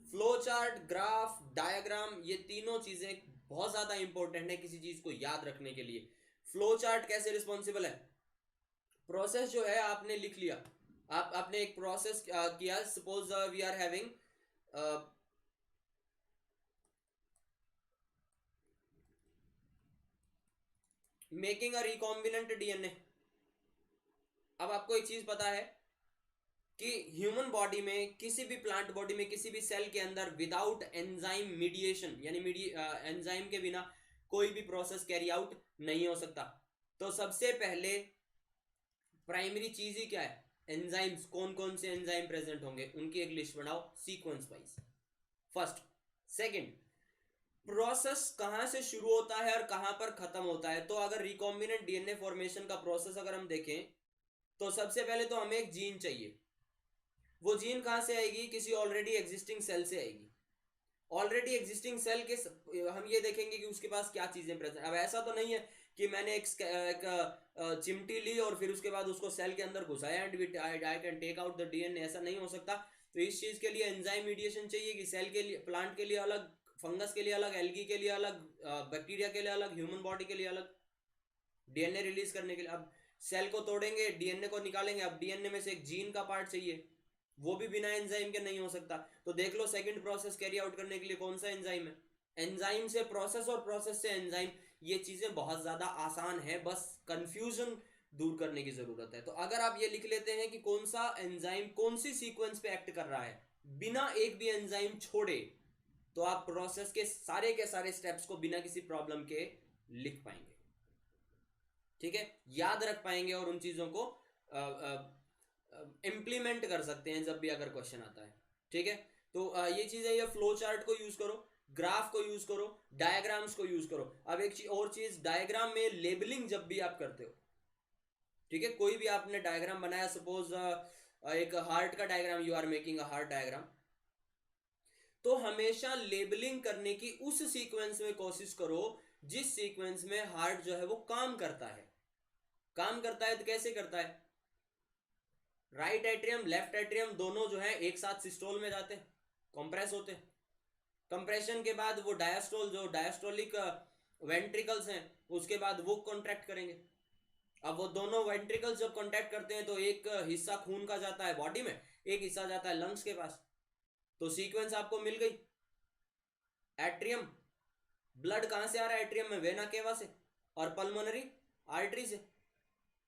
Flow chart, graph, diagram, ये तीनों चीजें बहुत ज्यादा इंपॉर्टेंट है किसी चीज को याद रखने के लिए। फ्लो चार्ट कैसे रिस्पॉन्सिबल है? प्रोसेस जो है आपने लिख लिया, आपने एक प्रोसेस किया, suppose we are having making a recombinant DNA. अब आपको एक चीज पता है कि ह्यूमन बॉडी में, किसी भी प्लांट बॉडी में, किसी भी सेल के अंदर विदाउट एंजाइम मीडिएशन यानी एंजाइम के बिना कोई भी प्रोसेस कैरी आउट नहीं हो सकता। तो सबसे पहले प्राइमरी चीज ही क्या है? एंजाइम्स। कौन कौन से एंजाइम प्रेजेंट होंगे उनकी एक लिस्ट बनाओ sequence wise. First. Second, process कहां से शुरू होता है और कहां पर खत्म होता है? तो अगर रिकॉम्बिनेंट डीएनए फॉर्मेशन का प्रोसेस अगर हम देखें तो सबसे पहले तो हमें एक जीन चाहिए। वो जीन कहां से आएगी? किसी ऑलरेडी एग्जिस्टिंग सेल से आएगी। ऑलरेडी एग्जिस्टिंग सेल के हम ये देखेंगे कि उसके पास क्या चीजें प्रेजेंट। अब ऐसा तो नहीं है कि मैंने एक चिमटी ली और फिर उसके बाद उसको सेल के अंदर घुसाया and I can take out the DNA, ऐसा नहीं हो सकता। तो इस चीज के लिए एंजाइम मीडिएशन चाहिए कि सेल के लिए, प्लांट के लिए अलग, फंगस के लिए अलग, एल्गी के लिए अलग, बैक्टीरिया के लिए अलग, ह्यूमन बॉडी के लिए अलग, डीएनए रिलीज करने के लिए। अब सेल को तोड़ेंगे, डीएनए को निकालेंगे, अब डीएनए में से एक जीन का पार्ट चाहिए, वो भी बिना एंजाइम के नहीं हो सकता। तो देख लो सेकंड प्रोसेस कैरी आउट करने के लिए कौन सा एंजाइम है। एंजाइम से प्रोसेस और प्रोसेस से एंजाइम, ये चीजें बहुत ज्यादा आसान है, बस कंफ्यूजन दूर करने की जरूरत है। तो अगर आप ये लिख लेते हैं कि कौन सा एंजाइम कौन सी सीक्वेंस पे एक्ट कर रहा है बिना एक भी एंजाइम छोड़े, तो आप प्रोसेस के सारे स्टेप्स को बिना किसी प्रॉब्लम के लिख पाएंगे। ठीक है, याद रख पाएंगे और उन चीजों को इम्प्लीमेंट कर सकते हैं जब भी अगर क्वेश्चन आता है। ठीक है, तो ये चीजें, ये फ्लो चार्ट को यूज करो, ग्राफ को यूज करो, डायग्राम्स को यूज करो। अब एक और चीज, डायग्राम में लेबलिंग जब भी आप करते हो, ठीक है, कोई भी आपने डायग्राम बनाया, सपोज एक हार्ट का diagram, you are making a heart diagram, तो हमेशा लेबलिंग करने की उस सीक्वेंस में कोशिश करो जिस सीक्वेंस में हार्ट जो है वो काम करता है। काम करता है तो कैसे करता है? राइट एट्रियम लेफ्ट एट्रियम दोनों जो है एक साथ सिस्टोल में जाते हैं, कंप्रेस होते हैं। कंप्रेशन के बाद वो डायस्टोल, जो डायस्टोलिक वेंट्रिकल्स हैं, उसके बाद वो कॉन्ट्रैक्ट करेंगे। अब वो दोनों वेंट्रिकल्स जब कॉन्ट्रैक्ट करते हैं तो एक हिस्सा खून का जाता है बॉडी में, एक हिस्सा जाता है लंग्स के पास। तो सीक्वेंस आपको मिल गई। एट्रियम, ब्लड कहां से आ रहा है एट्रियम में? वेना केवा से, और पल्मोनरी आर्टरी से।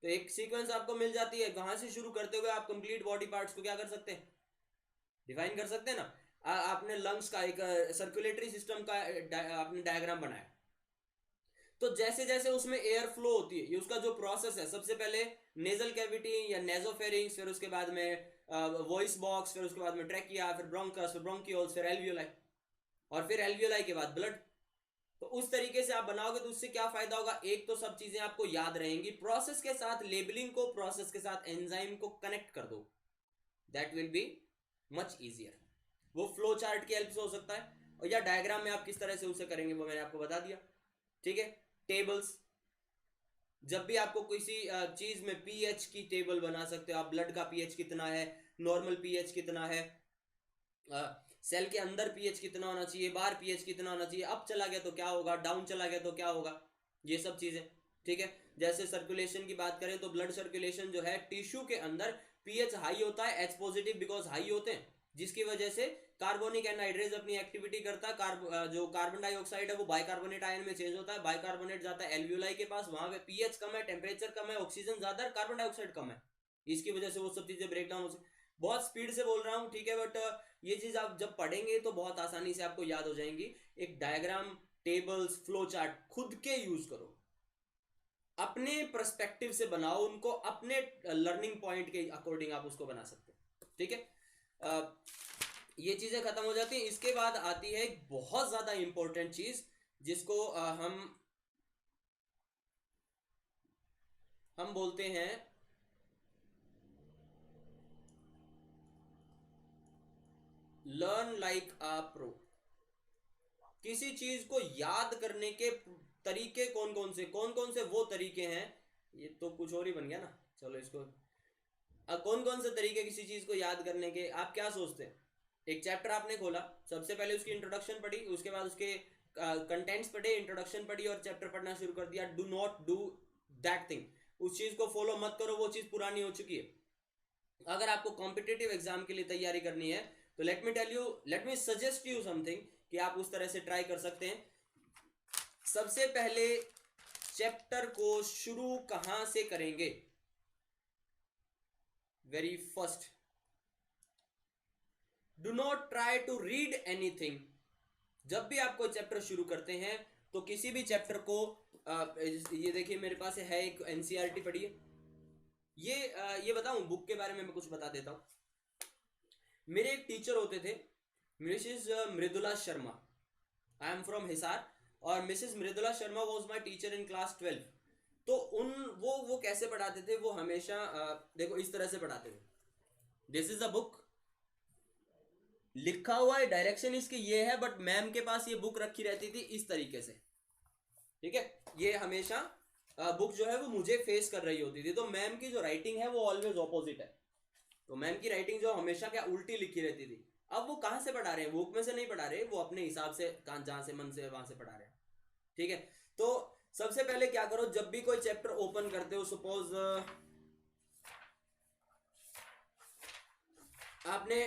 तो एक सीक्वेंस आपको मिल जाती है। कहां से शुरू करते हुए आप कंप्लीट बॉडी पार्ट्स को क्या कर सकते हैं? डिफाइन कर सकते हैं ना। आपने लंग्स का एक सर्कुलेटरी सिस्टम का आपने डायग्राम बनाया, तो जैसे जैसे उसमें एयर फ्लो होती है, ये उसका जो प्रोसेस है, सबसे पहले नेजल कैविटी या नेजोफेरिंग्स, फिर उसके बाद में वॉइस बॉक्स, फिर उसके बाद में ट्रैकिया, फिर ब्रोंकस, फिर ब्रोंकियोल्स, फिर एल्वियोलाई, और फिर एल्वियोलाई के बाद ब्लड। तो उस तरीके से आप बनाओगे तो उससे क्या फायदा होगा? एक तो सब चीजें आपको याद रहेंगी, प्रोसेस के साथ लेबलिंग को, प्रोसेस के साथ एंजाइम को कनेक्ट कर दो, that will be much easier. वो फ्लो चार्ट की हेल्प से हो सकता है, और या डायग्राम में आप किस तरह से उसे करेंगे वो मैंने आपको बता दिया। ठीक है, टेबल्स, जब भी आपको किसी चीज में पीएच की टेबल बना सकते हो आप, ब्लड का पीएच कितना है, नॉर्मल पीएच कितना है, सेल के अंदर पीएच कितना होना चाहिए, बाहर पीएच कितना होना चाहिए, अप चला गया तो क्या होगा, डाउन चला गया तो क्या होगा, ये सब चीजें। ठीक है, जैसे सर्कुलेशन की बात करें तो ब्लड सर्कुलेशन जो है टिश्यू के अंदर पीएच हाई होता है, एच पॉजिटिव बिकॉज हाई होते हैं, जिसकी वजह से कार्बोनिक एनहाइड्रेज अपनी एक्टिविटी करता है। जो कार्बन डाइऑक्साइड है वो बाइकार्बोनेट आयन में चेंज होता है, बाइकार्बोनेट जाता है एल्वियोलाई के पास, वहां पे पीएच कम है, टेम्परेचर कम है, ऑक्सीजन ज्यादा है, कार्बन डाइऑक्साइड कम है, इसकी वजह से वो सब चीजें ब्रेक डाउन हो सकती। बहुत स्पीड से बोल रहा हूँ, ठीक है, बट ये चीज आप जब पढ़ेंगे तो बहुत आसानी से आपको याद हो जाएंगी। एक डायग्राम, टेबल्स, फ्लो चार्ट खुद के यूज करो, अपने पर्सपेक्टिव से बनाओ उनको, अपने लर्निंग पॉइंट के अकॉर्डिंग आप उसको बना सकते हो, ठीक है। ये चीजें खत्म हो जाती हैं। इसके बाद आती है एक बहुत ज्यादा इंपॉर्टेंट चीज, जिसको हम बोलते हैं लर्न लाइक अ प्रो। किसी चीज को याद करने के तरीके कौन कौन से वो तरीके हैं, ये तो कुछ और ही बन गया ना, चलो इसको, कौन कौन से तरीके किसी चीज को याद करने के, आप क्या सोचते हैं? एक चैप्टर आपने खोला, सबसे पहले उसकी इंट्रोडक्शन पढ़ी, उसके बाद उसके कंटेंट्स पढ़े, इंट्रोडक्शन पढ़ी और चैप्टर पढ़ना शुरू कर दिया। Do not do that thing, उस चीज को फॉलो मत करो, वो चीज पुरानी हो चुकी है। अगर आपको कॉम्पिटिटिव एग्जाम के लिए तैयारी करनी है तो let me suggest you something कि आप उस तरह से ट्राई कर सकते हैं। सबसे पहले चैप्टर को शुरू कहां से करेंगे? Very first, do not try to read anything. जब भी आप कोई चैप्टर शुरू करते हैं तो किसी भी चैप्टर को ये देखिए मेरे पास है एक एनसीईआरटी पढ़ी है, ये बताऊं बुक के बारे में मैं कुछ बता देता हूं। मेरे एक टीचर होते थे, Mrs Mridula Sharma, I am from Hisar, और Mrs Mridula Sharma was my teacher in class 12। तो वो कैसे पढ़ाते थे, वो हमेशा देखो इस तरह से पढ़ाते थे। दिस इज अ बुक, लिखा हुआ है, डायरेक्शन इसकी ये है, बट मैम के पास ये बुक रखी रहती थी इस तरीके से, ठीक है। ये हमेशा बुक जो है वो मुझे फेस कर रही होती थी, तो मैम की जो राइटिंग है वो ऑलवेज ऑपोजिट है। तो मैम की राइटिंग जो हमेशा क्या उल्टी लिखी रहती थी। अब वो कहां से पढ़ा रहे हैं? बुक में से नहीं पढ़ा रहे, वो अपने हिसाब से जहां से मन से वहां से पढ़ा रहे हैं, ठीक है। तो सबसे पहले क्या करो, जब भी कोई चैप्टर ओपन करते हो, सपोज आपने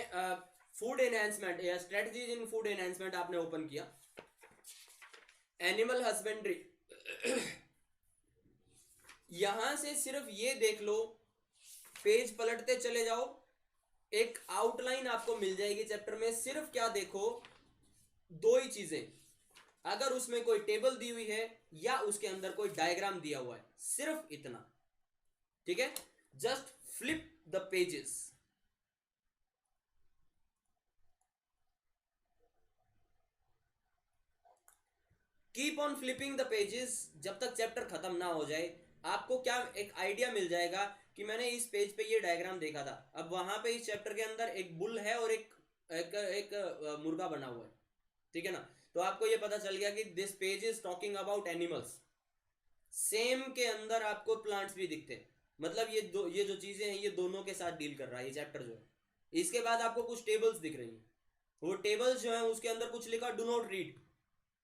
फूड एनहेंसमेंट या स्ट्रेटजीज इन फूड एनहेंसमेंट आपने ओपन किया, एनिमल हस्बेंड्री, यहां से सिर्फ ये देख लो, पेज पलटते चले जाओ, एक आउटलाइन आपको मिल जाएगी चैप्टर में। सिर्फ क्या देखो, दो ही चीजें, अगर उसमें कोई टेबल दी हुई है या उसके अंदर कोई डायग्राम दिया हुआ है, सिर्फ इतना, ठीक है। Just flip the pages, keep on flipping the pages जब तक चैप्टर खत्म ना हो जाए। आपको क्या एक आइडिया मिल जाएगा कि मैंने इस पेज पे ये डायग्राम देखा था, अब वहां पे इस चैप्टर के अंदर एक बुल है और एक मुर्गा बना हुआ है, ठीक है ना। तो आपको ये पता चल गया कि this page is talking about animals. Same के अंदर आपको प्लांट्स भी दिखते हैं, मतलब ये जो चीजें हैं ये दोनों के साथ डील कर रहा है ये चैप्टर जो है। इसके बाद आपको कुछ टेबल्स दिख रही हैं, वो टेबल्स जो है उसके अंदर कुछ लिखा, डू नॉट रीड।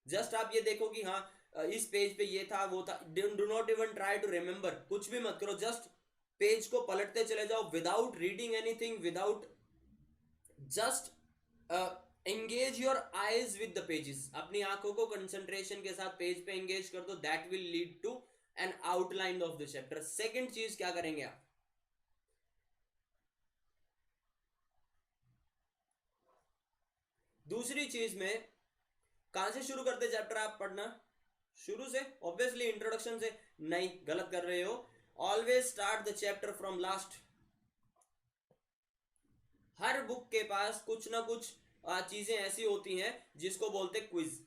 जस्ट आप ये देखो कि हाँ इस पेज पे ये था वो था, do not even try to remember, कुछ भी मत करो, जस्ट पेज को पलटते चले जाओ without reading anything, without, just engage your eyes with the pages. अपनी आंखों को कंसंट्रेशन के साथ पेज पे एंगेज कर दो, that will lead to an outline of the chapter. Second चीज क्या करेंगे आप, दूसरी चीज में कहां से शुरू करते चैप्टर आप पढ़ना? शुरू से, ऑब्वियसली इंट्रोडक्शन से नहीं, गलत कर रहे हो। Always start the chapter from last. Her book के पास कुछ ना कुछ चीजें ऐसी होती हैं जिसको बोलते क्विज,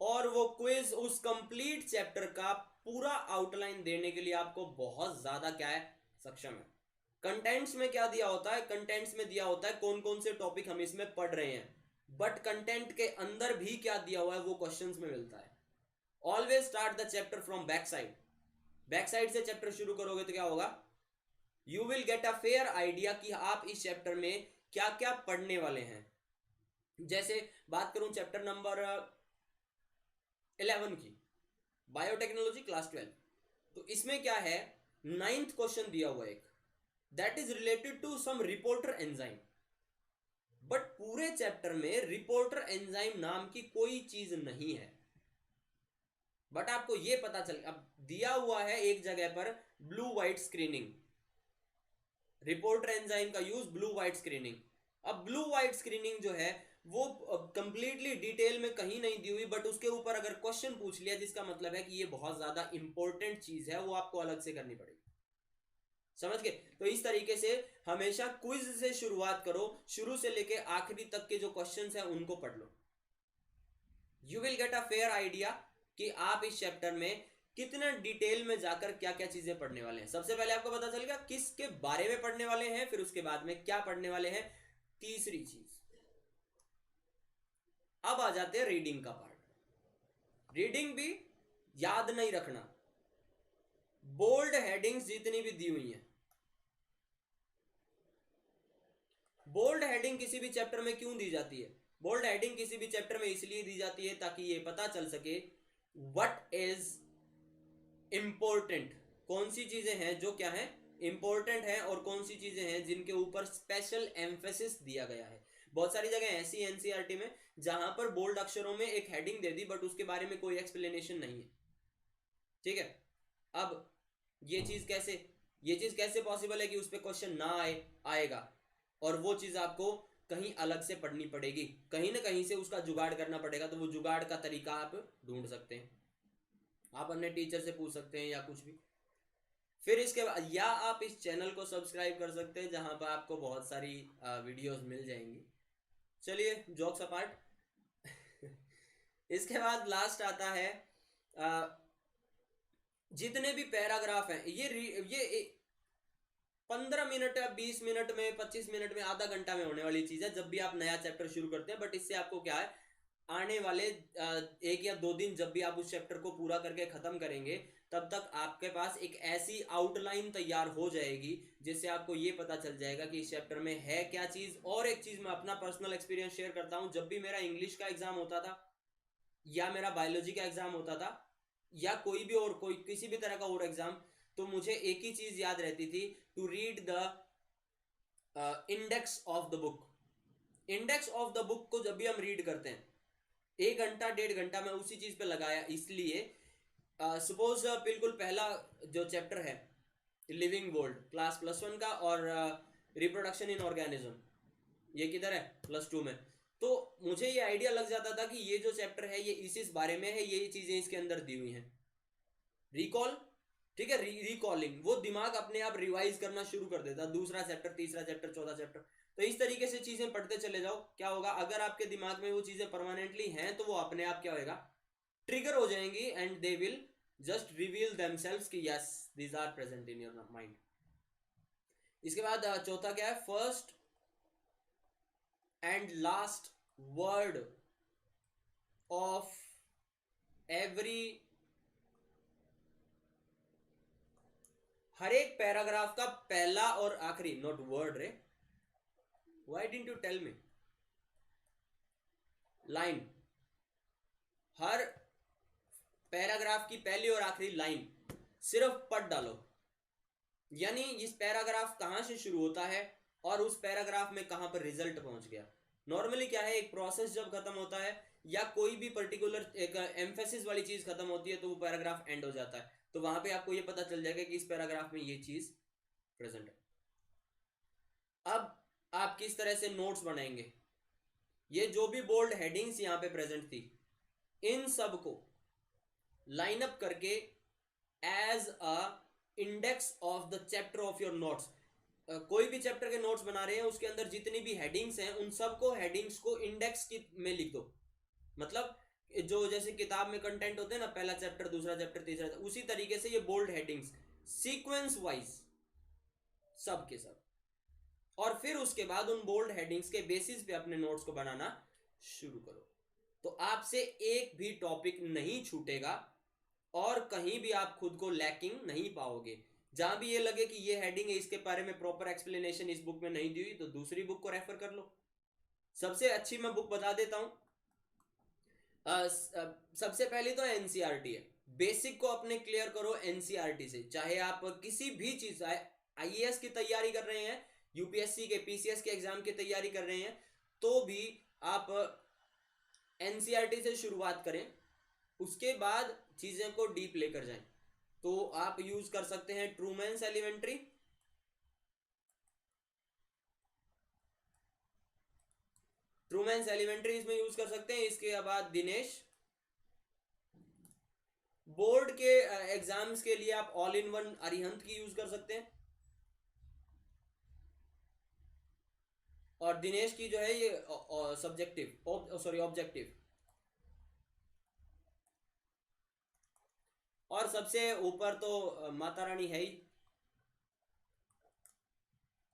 और वो क्विज उस कंप्लीट चैप्टर का पूरा आउटलाइन देने के लिए आपको बहुत ज्यादा क्या है, सक्षम है। कंटेंट्स में क्या दिया होता है? कंटेंट्स में दिया होता है कौन कौन से टॉपिक हम इसमें पढ़ रहे हैं, बट कंटेंट के अंदर भी क्या दिया हुआ है वो क्वेश्चंस में मिलता है। Always start the chapter from back side. Back side से चैप्टर शुरू करोगे तो क्या होगा, you will get a fair idea कि आप इस चैप्टर में क्या क्या पढ़ने वाले हैं। जैसे बात करूं चैप्टर नंबर 11 की, बायोटेक्नोलॉजी क्लास 12, तो इसमें क्या है, 9th क्वेश्चन दिया हुआ है एक, that is related to some reporter enzyme. But पूरे चैप्टर में रिपोर्टर एंजाइम नाम की कोई चीज नहीं है, बट आपको ये पता चल, अब दिया हुआ है एक जगह पर blue white screening, reporter enzyme का यूज, ब्लू व्हाइट स्क्रीनिंग। अब ब्लू व्हाइट स्क्रीनिंग जो है वो कंप्लीटली डिटेल में कहीं नहीं दी हुई, बट उसके ऊपर अगर क्वेश्चन पूछ लिया जिसका मतलब है कि ये बहुत ज्यादा इंपॉर्टेंट चीज है, वो आपको अलग से करनी पड़ेगी। समझ गए? तो इस तरीके से हमेशा क्विज से शुरुआत करो, शुरू से लेके आखिरी तक के जो क्वेश्चंस हैं उनको पढ़ लो। You will get a fair idea कि आप इस चैप्टर में कितना डिटेल में जाकर क्या क्या चीजें पढ़ने वाले हैं। सबसे पहले आपको पता चलेगा किसके बारे में पढ़ने वाले हैं, फिर उसके बाद में क्या पढ़ने वाले हैं। तीसरी चीज, अब आ जाते हैं रीडिंग का पार्ट। रीडिंग भी याद नहीं रखना, बोल्ड हेडिंग्स जितनी भी दी हुई हैं, बोल्ड हेडिंग किसी भी चैप्टर में क्यों दी जाती है? बोल्ड हेडिंग किसी भी चैप्टर में इसलिए दी जाती है ताकि ये पता चल सके व्हाट इज इंपॉर्टेंट, कौन सी चीजें हैं जो क्या है इंपॉर्टेंट है, और कौन सी चीजें हैं जिनके ऊपर स्पेशल एम्फेसिस दिया गया है। बहुत सारी जगह ऐसी एनसीईआरटी में जहां पर बोल्ड अक्षरों में एक हेडिंग दे दी बट उसके बारे में कोई एक्सप्लेनेशन नहीं है। ठीक है, अब ये चीज कैसे पॉसिबल है कि उस पर क्वेश्चन ना आएगा, और वो चीज आपको कहीं अलग से पढ़नी पड़ेगी, कहीं ना कहीं से उसका जुगाड़ करना पड़ेगा। तो वो जुगाड़ का तरीका आप ढूंढ सकते हैं, आप अपने टीचर से पूछ सकते हैं या कुछ भी। फिर इसके बाद या आप इस चैनल को सब्सक्राइब कर सकते हैं जहां पर आपको बहुत सारी वीडियोस मिल जाएंगी। चलिए जोक्स अपार्ट इसके बाद लास्ट आता है जितने भी पैराग्राफ हैं, ये 15 मिनट या 20 मिनट में, 25 मिनट में, आधा घंटा में होने वाली चीज है जब भी आप नया चैप्टर शुरू करते हैं। बट इससे आपको क्या है, आने वाले 1 या 2 दिन जब भी आप उस चैप्टर को पूरा करके खत्म करेंगे, तब तक आपके पास एक ऐसी आउटलाइन तैयार हो जाएगी जिससे आपको ये पता चल जाएगा कि इस चैप्टर में है क्या चीज। और एक चीज मैं अपना पर्सनल एक्सपीरियंस शेयर करता हूं, जब भी मेरा इंग्लिश का एग्जाम होता था या मेरा बायोलॉजी का एग्जाम होता था या कोई किसी भी तरह का और एग्जाम, तो मुझे एक ही चीज याद रहती थी, to read the index of the book. Index of the book को जब भी हम रीड करते हैं, 1 घंटा 1.5 घंटा मैं उसी चीज पे लगाया। इसलिए सपोज बिल्कुल पहला जो चैप्टर है लिविंग वर्ल्ड, क्लास +1 का, और रिप्रोडक्शन इन ऑर्गेनिज्म, ये किधर है +2 में। तो मुझे ये आइडिया लग जाता था कि ये जो चैप्टर है ये इस बारे में है, ये चीजें इसके अंदर दी हुई हैं। रिकॉल, ठीक है, रिकॉलिंग, वो दिमाग अपने आप रिवाइज करना शुरू कर देता, दूसरा चैप्टर, तीसरा चैप्टर, चौथा चैप्टर। तो इस तरीके से चीजें पढ़ते चले जाओ। क्या होगा, अगर आपके दिमाग में वो चीजें परमानेंटली हैं तो वो अपने आप क्या होगा, ट्रिगर हो जाएंगी, and they will just reveal themselves कि yes these are present in your mind. इसके बाद चौथा क्या है, first and last word of every, हर एक पैराग्राफ का पहला और आखिरी, नॉट वर्ड रे, why didn't you tell me, line, हर पैराग्राफ की पहली और आखिरी लाइन सिर्फ पढ़ डालो। यानी इस पैराग्राफ कहां से शुरू होता है और उस पैराग्राफ में कहां पर रिजल्ट पहुंच गया। नॉर्मली क्या है, एक प्रोसेस जब खत्म होता है या कोई भी पर्टिकुलर एक एम्फेसिस वाली चीज खत्म होती है तो वो पैराग्राफ एंड हो जाता है। तो वहां पे आपको ये पता चल जाएगा कि इस पैराग्राफ में ये चीज प्रेजेंट है। अब आप किस तरह से नोट्स बनाएंगे, ये जो भी बोल्ड हेडिंग्स यहां पे प्रेजेंट थी, इन सब को लाइन अप करके as a index of the chapter of your notes, कोई भी चैप्टर के नोट्स बना रहे हैं उसके अंदर जितनी भी हेडिंग्स हैं उन सबको हेडिंग्स को इंडेक्स की में लिख दो। मतलब जो जैसे किताब में कंटेंट होते हैं ना, पहला चैप्टर, दूसरा चैप्टर, तीसरा, उसी तरीके से ये बोल्ड हेडिंग्स सीक्वेंस वाइज सब के सब, और फिर उसके बाद उन बोल्ड हेडिंग्स के बेसिस पे अपने नोट्स को बनाना शुरू करो। तो आपसे एक भी टॉपिक नहीं छूटेगा और कहीं भी आप खुद को लैकिंग नहीं पाओगे। जहां भी ये लगे कि ये हेडिंग है, इसके बारे में प्रॉपर एक्सप्लेनेशन इस बुक में नहीं दी हुई, तो दूसरी बुक को रेफर कर लो। सबसे अच्छी मैं बुक बता देता हूं, सबसे पहली तो एनसीईआरटी है। बेसिक को अपने क्लियर करो एनसीईआरटी से। चाहे आप किसी भी चीज, आईएएस की तैयारी कर रहे हैं, यूपीएससी के, पीसीएस के एग्जाम की तैयारी कर रहे हैं, तो भी आप एनसीईआरटी से शुरुआत करें, उसके बाद चीजें को डीप लेकर जाएं। तो आप यूज कर सकते हैं ट्रूमैन्स एलिमेंट्री, ट्रूमैन्स एलिमेंट्री इसमें यूज कर सकते हैं। इसके बाद दिनेश, बोर्ड के एग्जाम्स के लिए आप ऑल इन वन अरिहंत की यूज कर सकते हैं। और दिनेश की जो है ये सब्जेक्टिव सॉरी ऑब्जेक्टिव। और सबसे ऊपर तो माता रानी है ही,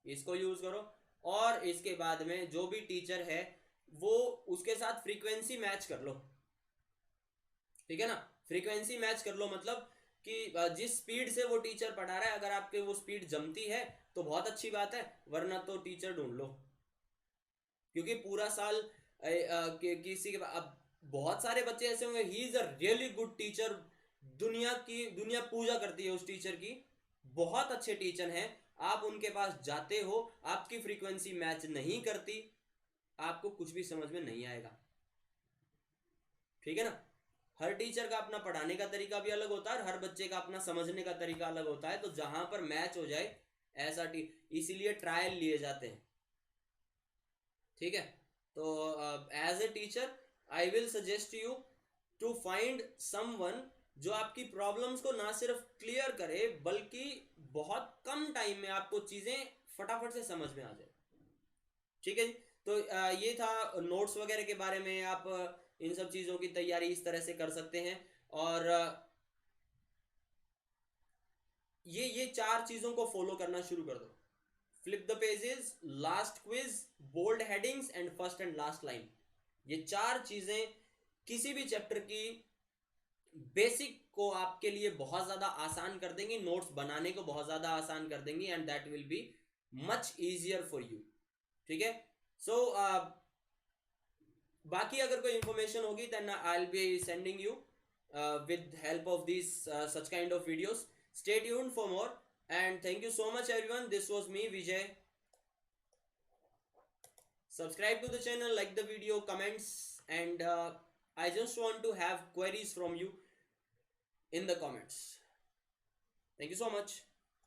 इसको यूज करो। और इसके बाद में जो भी टीचर है वो उसके साथ फ्रीक्वेंसी मैच कर लो, ठीक है ना। फ्रीक्वेंसी मैच कर लो मतलब कि जिस स्पीड से वो टीचर पढ़ा रहा है अगर आपके वो स्पीड जमती है तो बहुत अच्छी बात है, वरना तो टीचर ढूंढ लो। क्योंकि पूरा साल किसी के अब बहुत सारे बच्चे ऐसे होंगे, he is a really good teacher, दुनिया पूजा करती है उस टीचर की, बहुत अच्छे टीचर हैं, आप उनके पास जाते हो, आपकी फ्रीक्वेंसी मैच नहीं करती, आपको कुछ भी समझ में नहीं आएगा, ठीक है ना। हर टीचर का अपना पढ़ाने का तरीका भी अलग होता है और हर बच्चे का अपना समझने का तरीका अलग होता है। तो जहां पर मैच हो जाए ऐसा इसीलिए ट्रायल लिए जाते हैं, ठीक है। तो as a teacher I will suggest you to find someone जो आपकी प्रॉब्लम्स को ना सिर्फ क्लियर करे बल्कि बहुत कम टाइम में आपको चीजें फटाफट से समझ में आ जाए, ठीक है जी। तो ये था नोट्स वगैरह के बारे में। आप इन सब चीजों की तैयारी इस तरह से कर सकते हैं। और ये चार चीजों को फॉलो करना शुरू कर दो। Flip the pages, last quiz, bold headings and first and last line. ये चार चीजें किसी भी चैप्टर की बेसिक को आपके लिए बहुत ज्यादा आसान कर देंगी, नोट्स बनाने को बहुत ज्यादा आसान कर देंगी, and that will be much easier for you, ठीक है। सो बाकी अगर कोई इंफॉर्मेशन होगी then I will be sending you with help of these such kind of videos. Stay tuned for more and thank you so much everyone. This was me Vijay. Subscribe to the channel, like the video, comments, and I just want to have queries from you in the comments. Thank you so much.